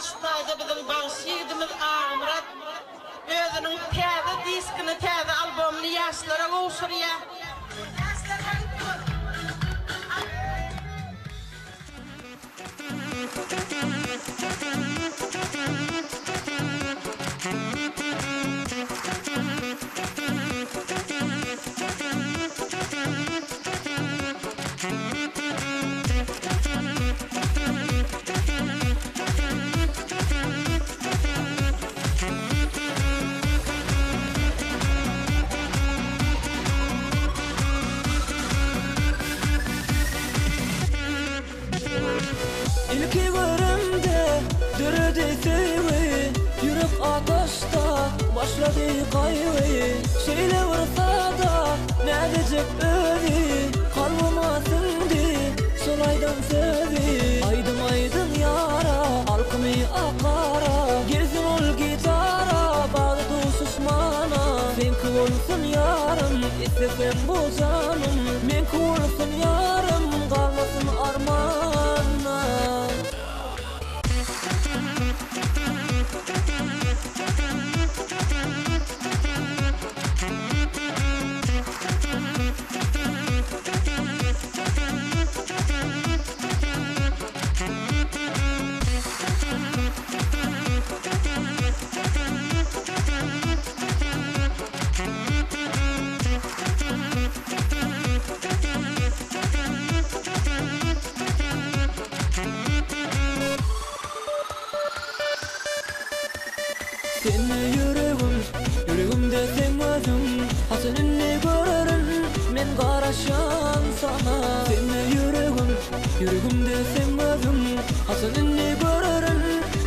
stayda bizim bağışıydımız Amrat. Özünün təzə diskini, təzə albomunu yaşlara qoşuruya. İlki görümde dürüdü tüyü, yürek ateşta başladı kayı. Şeyle vursa da ne diyecek ödü, kalbıma sindi solaydan sözü. Aydın aydın yara, alkımı akara, girsin ol gitara, bağladı susmana. Sen kıvılsın yarım, istesem bu canım. Men kıvılsın yarım, kalmasın armana. Seni yüreğimde sen özün, hasenini görürüm, men qarasham sana. Seni yüreğimde sen özün, hasenini görürüm,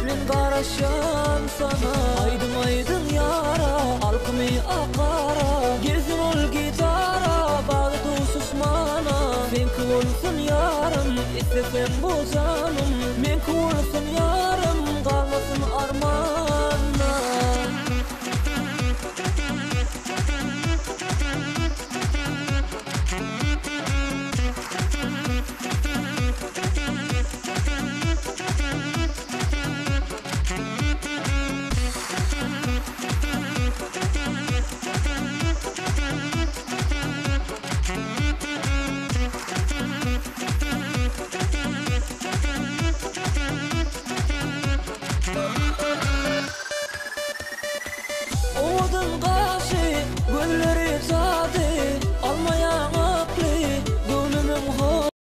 men qarasham sana. Aydın aydın yara, alkımı akara, girsin ol gitara, bağladı susmana. Sen kıvılsın yarım, istesem bu canım, men kıvılsın yarım.